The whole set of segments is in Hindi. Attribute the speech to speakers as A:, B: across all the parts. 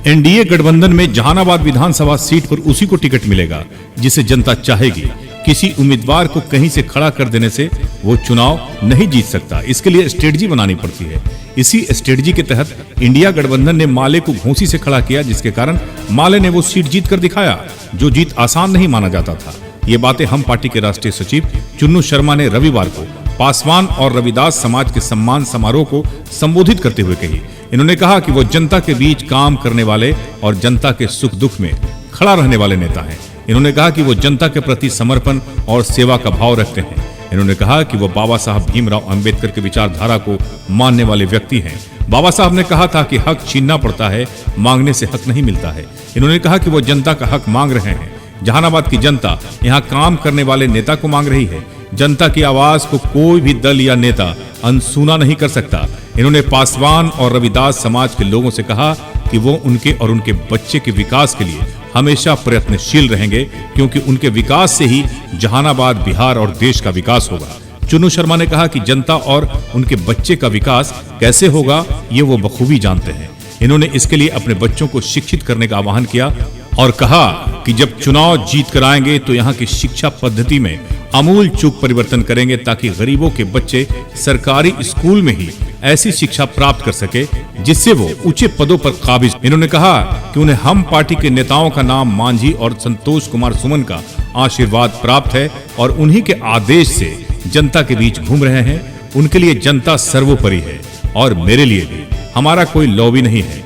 A: एनडीए गठबंधन में जहानाबाद विधानसभा सीट पर उसी को टिकट मिलेगा जिसे जनता चाहेगी। किसी उम्मीदवार को कहीं से खड़ा कर देने से वो चुनाव नहीं जीत सकता। इसके लिए स्ट्रेटजी बनानी पड़ती है। इसी स्ट्रेटजी के तहत इंडिया गठबंधन ने माले को घोंसी से खड़ा किया, जिसके कारण माले ने वो सीट जीत कर दिखाया जो जीत आसान नहीं माना जाता था। ये बातें हम पार्टी के राष्ट्रीय सचिव चुन्नू शर्मा ने रविवार को पासवान और रविदास समाज के सम्मान समारोह को संबोधित करते हुए कही। इन्होंने कहा कि वो जनता के बीच काम करने वाले और जनता के सुख दुख में खड़ा रहने वाले नेता हैं। इन्होंने कहा कि वो जनता के प्रति समर्पण और सेवा का भाव रखते हैं। इन्होंने कहा कि वो बाबा साहब भीमराव अंबेडकर की विचारधारा को मानने वाले व्यक्ति हैं। बाबा साहब ने कहा था कि हक छीनना पड़ता है, मांगने से हक नहीं मिलता है। इन्होंने कहा कि वो जनता का हक मांग रहे हैं। जहानाबाद की जनता यहाँ काम करने वाले नेता को मांग रही है। जनता की आवाज को कोई भी दल या नेता अनसुना नहीं कर सकता। इन्होंने पासवान और रविदास समाज के लोगों से कहा कि वो उनके और उनके बच्चे के विकास के लिए हमेशा प्रयत्नशील रहेंगे, क्योंकि उनके विकास से ही जहानाबाद, बिहार और देश का विकास होगा। चुन्नू शर्मा ने कहा कि जनता और उनके बच्चे का विकास कैसे होगा ये वो बखूबी जानते हैं। इन्होंने इसके लिए अपने बच्चों को शिक्षित करने का आह्वान किया और कहा कि जब चुनाव जीत कर आएंगे तो यहाँ की शिक्षा पद्धति में आमूल चूक परिवर्तन करेंगे, ताकि गरीबों के बच्चे सरकारी स्कूल में ही ऐसी शिक्षा प्राप्त कर सके जिससे वो ऊंचे पदों पर काबिज। इन्होंने कहा कि उन्हें हम पार्टी के नेताओं का नाम मांझी और संतोष कुमार सुमन का आशीर्वाद प्राप्त है और उन्हीं के आदेश से जनता के बीच घूम रहे हैं। उनके लिए जनता सर्वोपरि है और मेरे लिए भी। हमारा कोई लॉबी नहीं है।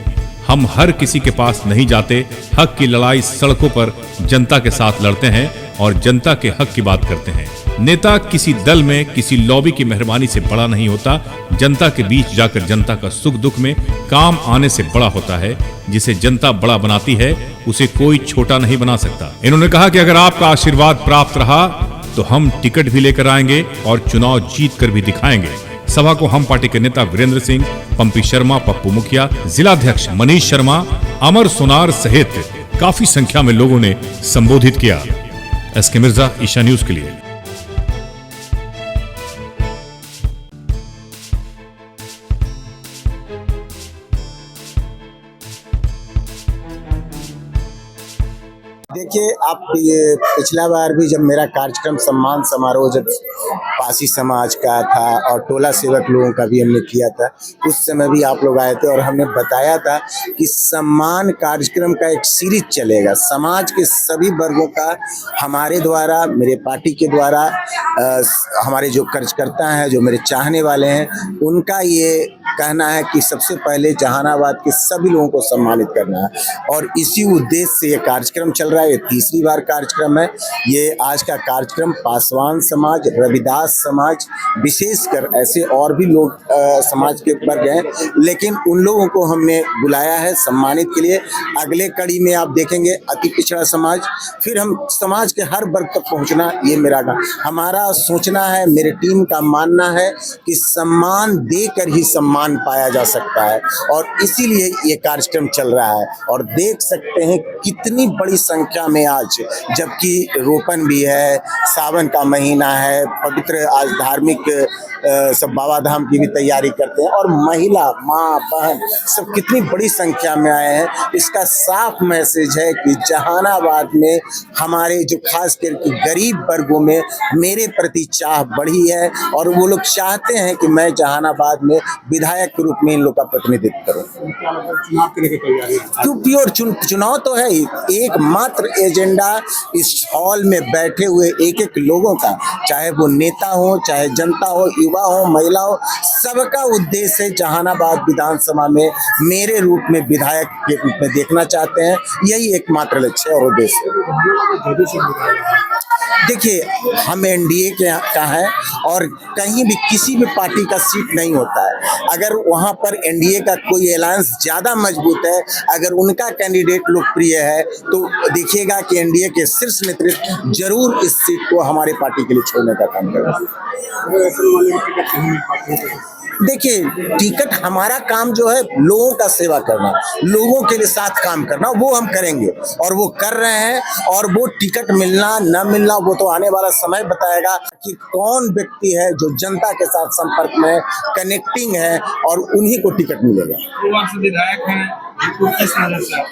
A: हम हर किसी के पास नहीं जाते। हक की लड़ाई सड़कों पर जनता के साथ लड़ते हैं और जनता के हक की बात करते हैं। नेता किसी दल में किसी लॉबी की मेहरबानी से बड़ा नहीं होता। जनता के बीच जाकर जनता का सुख दुख में काम आने से बड़ा होता है। जिसे जनता बड़ा बनाती है उसे कोई छोटा नहीं बना सकता। इन्होंने कहा कि अगर आपका आशीर्वाद प्राप्त रहा तो हम टिकट भी लेकर आएंगे और चुनाव जीत कर भी दिखाएंगे। सभा को हम पार्टी के नेता वीरेंद्र सिंह, पंपी शर्मा, पप्पू मुखिया, जिलाध्यक्ष मनीष शर्मा, अमर सोनार सहित काफी संख्या में लोगों ने संबोधित किया। एसके मिर्जा, ईशा न्यूज के लिए।
B: देखिए, आप ये पिछला बार भी जब मेरा कार्यक्रम सम्मान समारोह जब पासी समाज का था और टोला सेवक लोगों का भी हमने किया था, उस समय भी आप लोग आए थे और हमने बताया था कि सम्मान कार्यक्रम का एक सीरीज चलेगा। समाज के सभी वर्गों का हमारे द्वारा, मेरे पार्टी के द्वारा, हमारे जो कार्यकर्ता हैं, जो मेरे चाहने वाले हैं, उनका ये कहना है कि सबसे पहले जहानाबाद के सभी लोगों को सम्मानित करना है और इसी उद्देश्य से ये कार्यक्रम चल रहा है। ये तीसरी बार कार्यक्रम है। ये आज का कार्यक्रम पासवान समाज, रविदास समाज, विशेषकर ऐसे और भी लोग समाज के वर्ग हैं, लेकिन उन लोगों को हमने बुलाया है सम्मानित के लिए। अगले कड़ी में आप देखेंगे अति पिछड़ा समाज, फिर हम समाज के हर वर्ग तक पहुंचना, ये हमारा सोचना है, मेरे टीम का मानना है कि सम्मान देकर ही सम्मान पाया जा सकता है और इसीलिए ये कार्यक्रम चल रहा है। और देख सकते हैं कितनी बड़ी संख्या में आज, जबकि रोपण भी है, सावन का महीना है, पवित्र आज धार्मिक सब बाबा धाम की भी तैयारी करते हैं और महिला, माँ, बहन सब कितनी बड़ी संख्या में आए हैं। इसका साफ मैसेज है कि जहानाबाद में हमारे जो खास करके गरीब वर्गों में मेरे प्रति चाह बढ़ी है और वो लोग चाहते हैं कि मैं जहानाबाद में विधायक के रूप में इन लोग का प्रतिनिधित्व करूं।
C: चुनाव के लिए तैयारी
B: तो प्योर चुनाव तो है ही। एकमात्र एजेंडा इस हॉल में बैठे हुए एक एक लोगों का, चाहे वो नेता हो, चाहे जनता हो, युवा हो, महिला हो, सबका उद्देश्य है जहानाबाद विधानसभा में मेरे रूप में विधायक के रूप में देखना चाहते हैं। यही एकमात्र लक्ष्य और उद्देश्य है। देखिए, हम एनडीए का है और कहीं भी किसी भी पार्टी का सीट नहीं होता है। अगर वहां पर एनडीए का कोई अलायंस ज्यादा मजबूत है, अगर उनका कैंडिडेट लोकप्रिय है, तो देखिएगा कि एनडीए के शीर्ष नेतृत्व जरूर इस सीट को हमारे पार्टी के लिए छोड़ने का काम करेगा। देखिए, टिकट हमारा काम जो है लोगों का सेवा करना, लोगों के लिए साथ काम करना, वो हम करेंगे और वो कर रहे हैं। और वो टिकट मिलना न मिलना वो तो आने वाला समय बताएगा कि कौन व्यक्ति है जो जनता के साथ संपर्क में कनेक्टिंग है और उन्हीं को टिकट मिलेगा।
C: दो वर्ष विधायक हैं, इनको किस नजर से आप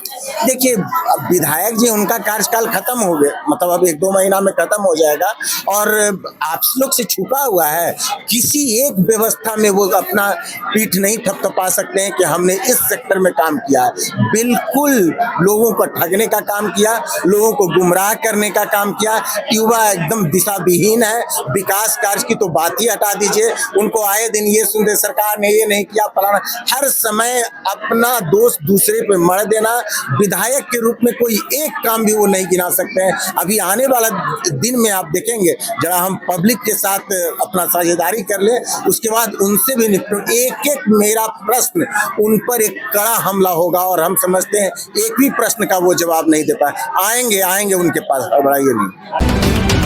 B: देखिए, अब विधायक जी उनका कार्यकाल खत्म हो गया, मतलब अब 1-2 महीना में खत्म हो जाएगा और आप लोग से छुपा हुआ है। किसी एक व्यवस्था में वो अपना पीठ नहीं थपथपा सकते हैं कि हमने इस सेक्टर में काम किया है। बिल्कुल लोगों को ठगने का काम किया, लोगों को गुमराह करने का काम किया। युवा एकदम दिशा विहीन है। विकास कार्य की तो बात ही हटा दीजिए। उनको आए दिन ये सुनते सरकार ने ये नहीं किया, फलाना, हर समय अपना दोष दूसरे पे मढ़ देना। विधायक के रूप में कोई एक काम भी वो नहीं गिना सकते हैं। अभी आने वाला दिन में आप देखेंगे, जरा हम पब्लिक के साथ अपना साझेदारी कर ले, उसके बाद उनसे भी निपटो। एक एक मेरा प्रश्न उन पर एक कड़ा हमला होगा और हम समझते हैं एक भी प्रश्न का वो जवाब नहीं दे पाए। आएंगे उनके पास, घबराइए नहीं।